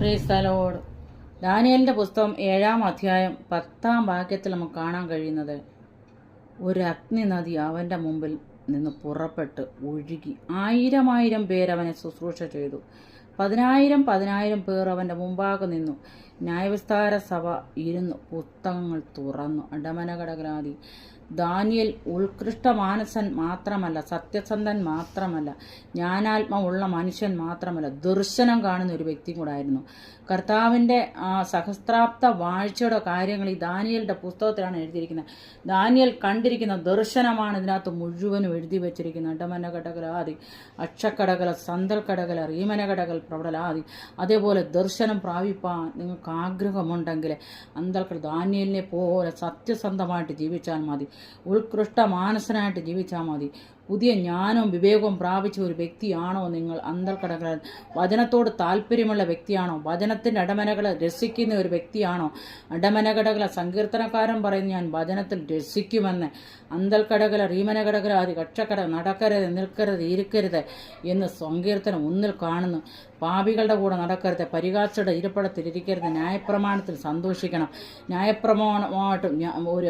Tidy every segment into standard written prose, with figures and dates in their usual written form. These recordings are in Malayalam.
Praise the Lord. ദാനിയേലിൻ്റെ പുസ്തകം 7-ാം അധ്യായം 10-ാം വാക്യത്തിൽ നമുക്ക് കാണാൻ കഴിയുന്നത്, ഒരു അഗ്നി നദി അവൻ്റെ മുമ്പിൽ നിന്ന് പുറപ്പെട്ട് ഒഴുകി 1000 പേർ അവനെ ശുശ്രൂഷ ചെയ്തു. 10,000 പേർ അവൻ്റെ മുമ്പാകെ നിന്നു. ന്യായവിസ്താര സഭ ഇരുന്ന് പുസ്തകങ്ങൾ തുറന്നു. അടമനകടകരാതി ദാനിയേൽ ഉത്കൃഷ്ട മാനസൻ മാത്രമല്ല, സത്യസന്ധൻ മാത്രമല്ല, ജ്ഞാനാത്മാവുള്ള മനുഷ്യൻ മാത്രമല്ല, ദർശനം കാണുന്ന ഒരു വ്യക്തി കൂടായിരുന്നു. കർത്താവിൻ്റെ സഹസ്രാബ്ദ വാഴ്ചയുടെ കാര്യങ്ങൾ ഈ ദാനിയേലിൻ്റെ പുസ്തകത്തിലാണ് എഴുതിയിരിക്കുന്നത്. ദാനിയേൽ കണ്ടിരിക്കുന്ന ദർശനമാണ് ഇതിനകത്ത് മുഴുവനും എഴുതി വച്ചിരിക്കുന്നത്. അടമനകടകലാതി അക്ഷക്കടകല സന്തൽക്കടകല റീമനകടകൽ പ്രബലാതി. അതേപോലെ ദർശനം പ്രാപിപ്പാൻ നിങ്ങൾക്ക് ആഗ്രഹമുണ്ടെങ്കിൽ അന്തൽക്കട ദാനിയേലിനെ പോലെ സത്യസന്ധമായിട്ട് ജീവിച്ചാൽ മതി. ഉത്കൃഷ്ട മാനസനായിട്ട് ജീവിച്ചാൽ മതി. പുതിയ ജ്ഞാനവും വിവേകവും പ്രാപിച്ച ഒരു വ്യക്തിയാണോ നിങ്ങൾ? അന്തർക്കടകൾ വചനത്തോട് താല്പര്യമുള്ള വ്യക്തിയാണോ? വചനത്തിൻ്റെ അടമനകളെ രസിക്കുന്ന ഒരു വ്യക്തിയാണോ? അടമനകടകളെ സങ്കീർത്തനക്കാരൻ പറയുന്നു, ഞാൻ വചനത്തിൽ രസിക്കുമെന്ന്. അന്തൽക്കടകല റീമനകടകല ആദി കക്ഷക്കട നടക്കരുത്, നിൽക്കരുത്, ഇരിക്കരുത് എന്ന് സങ്കീർത്തനം 1 കാണുന്നു. പാപികളുടെ കൂടെ നടക്കരുത്, പരിഹാസയുടെ ഇരിപ്പിടത്തിലിരിക്കരുത്, ന്യായപ്രമാണത്തിൽ സന്തോഷിക്കണം. ന്യായപ്രമാണമായിട്ട്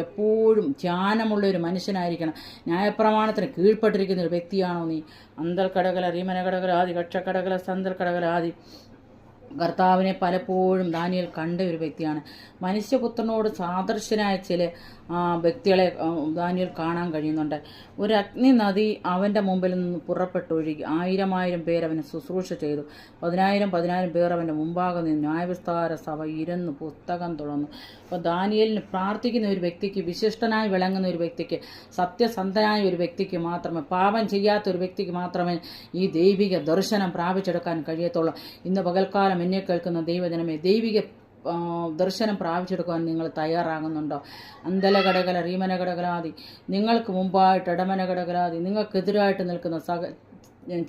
എപ്പോഴും ധ്യാനമുള്ള ഒരു മനുഷ്യനായിരിക്കണം. ന്യായപ്രമാണത്തിന് കീഴ്പ്പെട്ടിരിക്കുന്ന ഒരു വ്യക്തിയാണോ നീ? അന്തൽക്കടകല റീമനകടകല ആദി കക്ഷക്കടകല സന്തൽക്കടകല ആദി. കർത്താവിനെ പലപ്പോഴും ദാനിയേൽ കണ്ട ഒരു വ്യക്തിയാണ്. മനുഷ്യപുത്രനോട് സാദൃശ്യനായ ചില വ്യക്തികളെ ദാനിയേൽ കാണാൻ കഴിയുന്നുണ്ട്. ഒരു അഗ്നി നദി അവൻ്റെ മുമ്പിൽ നിന്ന് പുറപ്പെട്ടൊഴുകി 1000 പേർ അവനെ ശുശ്രൂഷ ചെയ്തു. 10,000 പേർ അവൻ്റെ മുമ്പാകെ നിന്ന് ന്യായവിസ്താര സഭ ഇരുന്ന് പുസ്തകം തുറന്നു. അപ്പോൾ ദാനിയേലിന് പ്രാർത്ഥിക്കുന്ന ഒരു വ്യക്തിക്ക്, വിശിഷ്ടനായി വിളങ്ങുന്ന ഒരു വ്യക്തിക്ക്, സത്യസന്ധനായ ഒരു വ്യക്തിക്ക് മാത്രമേ, പാപം ചെയ്യാത്ത ഒരു വ്യക്തിക്ക് മാത്രമേ ഈ ദൈവിക ദർശനം പ്രാപിച്ചെടുക്കാൻ കഴിയത്തുള്ളൂ. ഇന്ന് പകൽക്കാലം എന്നെ കേൾക്കുന്ന ദൈവജനമേ, ദൈവിക ദർശനം പ്രാപിച്ചെടുക്കുവാൻ നിങ്ങൾ തയ്യാറാകുന്നുണ്ടോ? അന്തലകടകല റീമനകടകലാതി, നിങ്ങൾക്ക് മുമ്പായിട്ട് ഇടമനകടകലാതി, നിങ്ങൾക്കെതിരായിട്ട് നിൽക്കുന്ന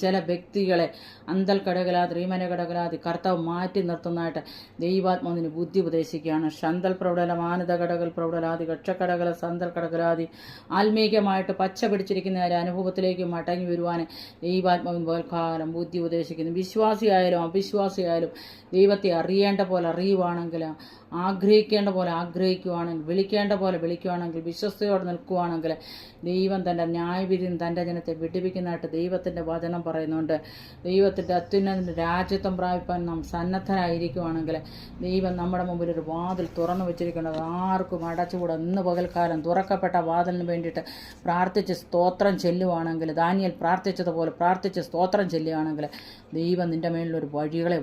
ചില വ്യക്തികളെ അന്തൽക്കടകലാതി റീമനകടകലാതി കർത്താവ് മാറ്റി നിർത്തുന്നതായിട്ട് ദൈവാത്മാവിന് ബുദ്ധി ഉപദേശിക്കുകയാണ്. ശന്തൽ പ്രൗഢല മാനദകടകൽ പ്രൗഢലാതി കക്ഷക്കടകല സന്തൽ കടകലാതി. ആത്മീകമായിട്ട് പച്ച പിടിച്ചിരിക്കുന്ന ഒരു അനുഭവത്തിലേക്ക് മടങ്ങി വരുവാൻ ദൈവാത്മാവിന് പകൽക്കാലം ബുദ്ധി ഉപദേശിക്കുന്നു. വിശ്വാസിയായാലും അവിശ്വാസിയായാലും ദൈവത്തെ അറിയേണ്ട പോലെ അറിയുവാണെങ്കിൽ, ആഗ്രഹിക്കേണ്ട പോലെ ആഗ്രഹിക്കുവാണെങ്കിൽ, വിളിക്കേണ്ട പോലെ വിളിക്കുവാണെങ്കിൽ, വിശ്വസ്തയോടെ നിൽക്കുവാണെങ്കിൽ ദൈവം തൻ്റെ ന്യായവിധിയും തൻ്റെ ജനത്തെ വിടിപ്പിക്കുന്നതായിട്ട് ദൈവത്തിൻ്റെ വചനം പറയുന്നുണ്ട്. ദൈവത്തിൻ്റെ അത്യുന്നത രാജ്യത്വം പ്രാപിപ്പാൻ നാം സന്നദ്ധരായിരിക്കുവാണെങ്കിൽ ദൈവം നമ്മുടെ മുമ്പിൽ ഒരു വാതിൽ തുറന്നു വെച്ചിരിക്കുന്നത് ആർക്കും അടച്ചുകൂടാ. ഇന്ന് പകൽക്കാലം തുറക്കപ്പെട്ട വാതിലിന് വേണ്ടിയിട്ട് പ്രാർത്ഥിച്ച് സ്തോത്രം ചെല്ലുവാണെങ്കിൽ, ദാനിയേൽ പ്രാർത്ഥിച്ചതുപോലെ പ്രാർത്ഥിച്ച് സ്തോത്രം ചെല്ലുകയാണെങ്കിൽ ദൈവം നിൻ്റെ മേലിലൊരു വഴികളെ